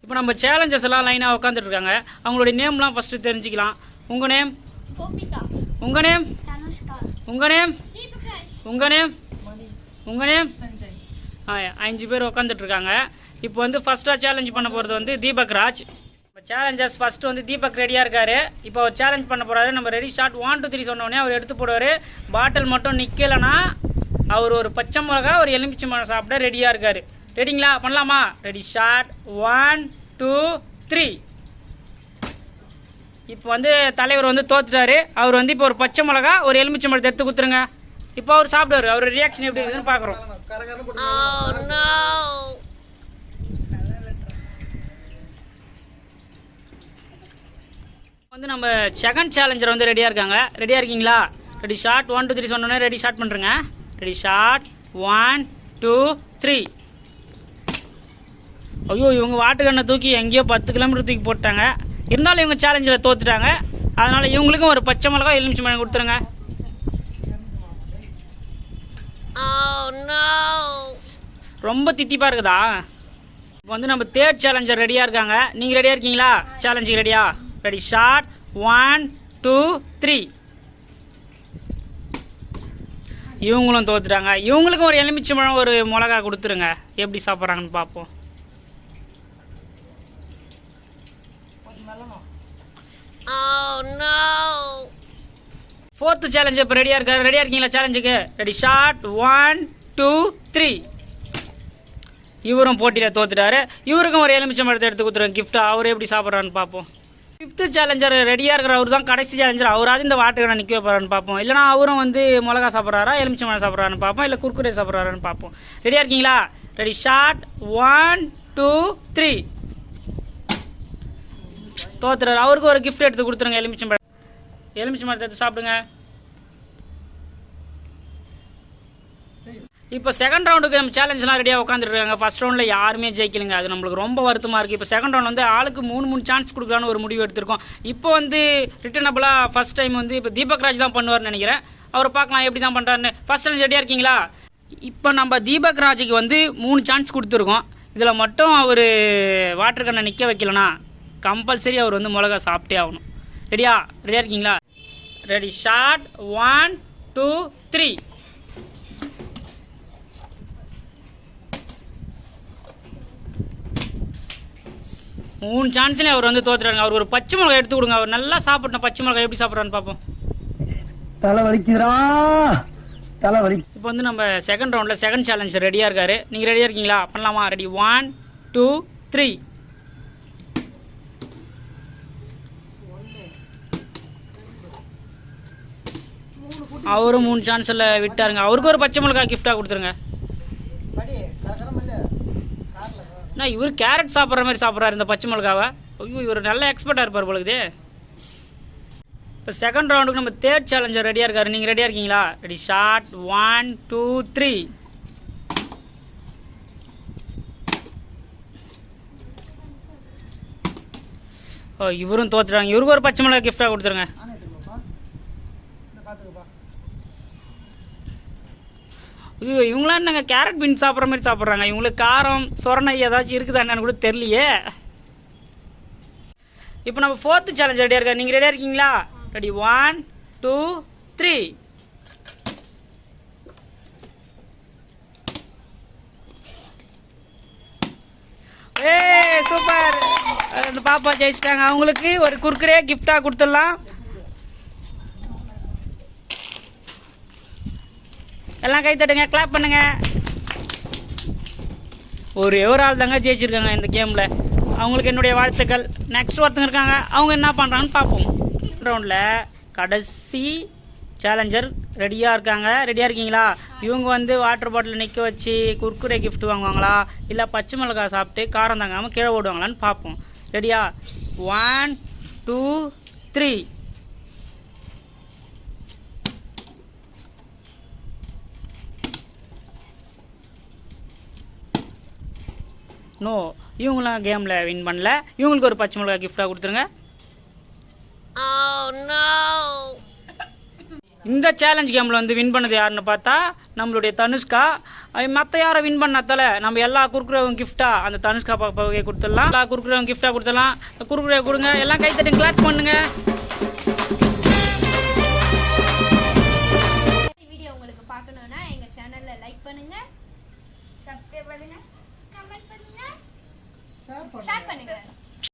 இப்போ நம்ம சேலஞ்சர்ஸ் எல்லாம் லைனாக உட்காந்துட்டு இருக்காங்க. அவங்களுடைய நேம்லாம் ஃபர்ஸ்ட் தெரிஞ்சுக்கலாம். உங்கள் நேம்? கோபிகா. உங்கள் நேம்? தனுஷ்கா. உங்கள் நேம்? தீபக்ராஜ். உங்கள் நேம்? உங்கள் நேம்? சஞ்சய். 5 பேர் உட்காந்துட்டு இருக்காங்க. இப்போ வந்து ஃபர்ஸ்ட்டாக சேலஞ்ச் பண்ண போகிறது வந்து தீபக்ராஜ். சேலஞ்சர்ஸ் ஃபர்ஸ்ட் வந்து தீபக் ரெடியாக இருக்காரு. இப்போ அவர் சேலஞ்ச் பண்ண போகிறாரு. நம்ம ரெடி ஸ்டார்ட் 1 2 3 சொன்னோடனே அவர் எடுத்து போடுவார். பாட்டில் மட்டும் நிற்கலைன்னா அவர் ஒரு பச்சை மிளகா ஒரு எலுமிச்சை மரம் சாப்பிட ரெடியாக இருக்காரு. ரெடிங்களா? பண்ணலாமா? Ready start 1 2 3. இப்போ வந்து தலைவர் வந்து தோத்துட்டாரு. அவர் வந்து இப்போ ஒரு பச்சை மிளகா ஒரு எலுமிச்சை மரத்தை எடுத்து கொடுத்துருங்க. இப்போ அவர் சாப்பிடுவார். அவர் ரியாக்ஷன் எப்படி இருக்குதுன்னு பார்க்குறோம். வந்து நம்ம செகண்ட் சேலஞ்சர் வந்து ரெடியாக இருக்காங்க. ரெடியாக இருக்கீங்களா? ரெடி ஷார்ட் 1 2 3 சொன்னோன்னே ரெடி ஷார்ட் பண்ணுறேங்க. Ready short 1 2 3. ஐயோ, இவங்க வாட்டுக்கண்ணை தூக்கி எங்கேயோ 10 கிலோமீட்டர் தூக்கி போட்டாங்க. இருந்தாலும் இவங்க சேலஞ்சில் தோத்துட்டாங்க. அதனால் இவங்களுக்கும் ஒரு பச்சை மிளகா எலுமிச்சை மரம் கொடுத்துருங்க. ரொம்ப தித்திப்பாக இருக்குதா? இப்போ வந்து நம்ம தேர்ட் சேலஞ்சர் ரெடியாக இருக்காங்க. நீங்கள் ரெடியாக இருக்கீங்களா? சேலஞ்சுக்கு ரெடியா? Ready short 1 2 3. இவங்களும் தோத்துட்டாங்க. இவங்களுக்கும் ஒரு எலுமிச்சை பழம் ஒரு மிளகா கொடுத்துருங்க. எப்படி சாப்பிட்றாங்கன்னு பார்ப்போம். ஃபோர்த்து சேலஞ்சு இப்போ ரெடியாக இருக்காரு. ரெடியாக இருக்கீங்களா சேலஞ்சுக்கு? Ready short 1 2 3. இவரும் போட்டியில் தோத்துட்டாரு. இவருக்கும் ஒரு எலுமிச்சை பழத்தை எடுத்து கொடுத்துருங்க கிஃப்டா. அவர் எப்படி சாப்பிட்றான்னு பார்ப்போம். ஃபிஃப்த்து சேலஞ்சர் ரெடியாக இருக்கிற அவர் தான் கடைசி சேலஞ்சர். அவராது இந்த வாட்டுக்கடை நிற்க போகிறான்னு பார்ப்போம். இல்லைனா அவரும் வந்து மிளகா சாப்பிட்றாரா எலுமிச்சை மரம் சாப்பிட்றான்னு பார்ப்போம். இல்லை குர்குரே சாப்பிட்றாருன்னு பார்ப்போம். ரெடியாக இருக்கீங்களா? Ready short 1 2 3. தோத்துறாரு. அவருக்கு ஒரு கிஃப்ட் எடுத்து கொடுத்துருங்க. எலுமிச்சை மரத்தை எடுத்து சாப்பிடுங்க. இப்போ செகண்ட் ரவுண்டுக்கு நம்ம சேலஞ்செலாம் ரெடியாக உட்காந்துட்டு இருக்காங்க. ஃபர்ஸ்ட் ரவுண்டில் யாருமே ஜெயிக்கலுங்க. அது நம்மளுக்கு ரொம்ப வருத்தமாக இருக்குது. இப்போ செகண்ட் ரவுண்ட் வந்து ஆளுக்கு 3 சான்ஸ் கொடுக்கலான்னு ஒரு முடிவு எடுத்திருக்கோம். இப்போ வந்து ரிட்டர்னபிளாக ஃபர்ஸ்ட் டைம் வந்து இப்போ தீபக்ராஜ் தான் பண்ணுவார்னு நினைக்கிறேன். அவரை பார்க்கலாம் எப்படி தான் பண்ணுறாருன்னு. ஃபர்ஸ்ட் சேலஞ்ச் ரெடியாக இருக்கீங்களா? இப்போ நம்ம தீபக்ராஜுக்கு வந்து 3 சான்ஸ் கொடுத்துருக்கோம். இதில் மட்டும் அவர் வாட்டர் கண்ணை நிற்க வைக்கலனா கம்பல்சரி அவர் வந்து மிளகா சாப்பிட்டே ஆகணும். ரெடியாக இருக்கீங்களா? Ready short 1 2 3. மூணு சான்ஸ்லேயும் அவர் வந்து தோத்துறாங்க. அவர் ஒரு பச்சை மிளகாய் எடுத்து கொடுங்க. அவர் நல்லா சாப்பிட்டோம். பச்சை மிளகாய் எப்படி சாப்பிட்றான்னு பார்ப்போம். தலை வலிக்குதுடா, தலை வலி. இப்போ வந்து நம்ம செகண்ட் ரவுண்டில் செகண்ட் சேலஞ்ச் ரெடியாக இருக்காரு. நீங்கள் ரெடியாக இருக்கீங்களா? பண்ணலாமா? ரெடி 1 2 3. அவரும் 3 சான்ஸில் விட்டாருங்க. அவருக்கு ஒரு பச்சை மிளகாய் கிஃப்டாக கொடுத்துருங்க. இவர் கேரட் சாப்பிட்ற மாதிரி சாப்பிட்றாரு இந்த பச்சை மிளகாவை. ஐயோ, இவர் நல்ல எக்ஸ்பர்ட்டாக இருப்பார் பொழுது. இப்போ செகண்ட் ரவுண்டுக்கு நம்ம தேர்ட் சேலஞ்சர் ரெடியாக இருக்காரு. நீங்கள் ரெடியாக இருக்கீங்களா? Ready short 1 2 3. ஓ, இவரும் தோத்துறாங்க. இவருக்கு ஒரு பச்சை மிளகாய் கிஃப்டாக கொடுத்துருங்க. ஐயோ, இவங்களாம் என்னங்க கேரட் பீன்ஸ் சாப்பிட்ற மாதிரி சாப்பிட்றாங்க. இவங்களுக்கு காரம் சொரணை ஏதாச்சும் இருக்குதா என்னன்னு கூட தெரியலையே. இப்போ நம்ம ஃபோர்த்து சேலஞ்ச் ரெடியாக இருக்கா? நீங்கள் ரெடியாக இருக்கீங்களா? ரெடி 1 2 3. சூப்பர். அந்த பாப்பா ஜெயிச்சிட்டாங்க. அவங்களுக்கு ஒரு குர்குரே கிஃப்டாக கொடுத்துடலாம். எல்லாம் கை தட்டுங்க, கிளாப் பண்ணுங்க. ஒரே ஒரு ஆள் தாங்க ஜெயிச்சிருக்காங்க இந்த கேமில். அவங்களுக்கு என்னுடைய வாழ்த்துக்கள். நெக்ஸ்ட் ஒருத்தங்க இருக்காங்க. அவங்க என்ன பண்ணுறாங்கன்னு பார்ப்போம். ரவுண்டில் கடைசி சேலஞ்சர் ரெடியாக இருக்காங்க. ரெடியாக இருக்கீங்களா? இவங்க வந்து வாட்டர் பாட்டில் நிற்க வச்சு குர்குரே கிஃப்ட் வாங்குவாங்களா, இல்லை பச்சை மிளகாய் சாப்பிட்டு காரம் தாங்காமல் கீழே ஓடுவாங்களான்னு பார்ப்போம். ரெடியா? 1 2 3. நோ, இவங்களாம் கேமில் வின் பண்ணல. இவங்களுக்கு ஒரு பச்சை மிளகாய் கிஃப்டாக கொடுத்துருங்க. இந்த சேலஞ்ச் கேமில் வந்து வின் பண்ணது யாருன்னு பார்த்தா நம்மளுடைய தனுஷ்கா. மற்ற யாரை வின் பண்ணாதால நம்ம எல்லா குறுக்குறவங்க கிஃப்டா அந்த தனுஷ்கா பாப்பாவுக்கே கொடுத்துடலாம். எல்லா குறுக்குறவங்க கிஃப்டா கொடுத்துடலாம். குறுக்குறவை கொடுங்க, எல்லாம் கை தட்டி கிளாப் பண்ணுங்க. வீடியோ உங்களுக்கு பார்க்கணும்னா எங்க சேனல்ல லைக் பண்ணுங்க, சப்ஸ்கிரைப் பண்ணுங்க, கமெண்ட் பண்ணுங்க, ஷேர் பண்ணுங்க.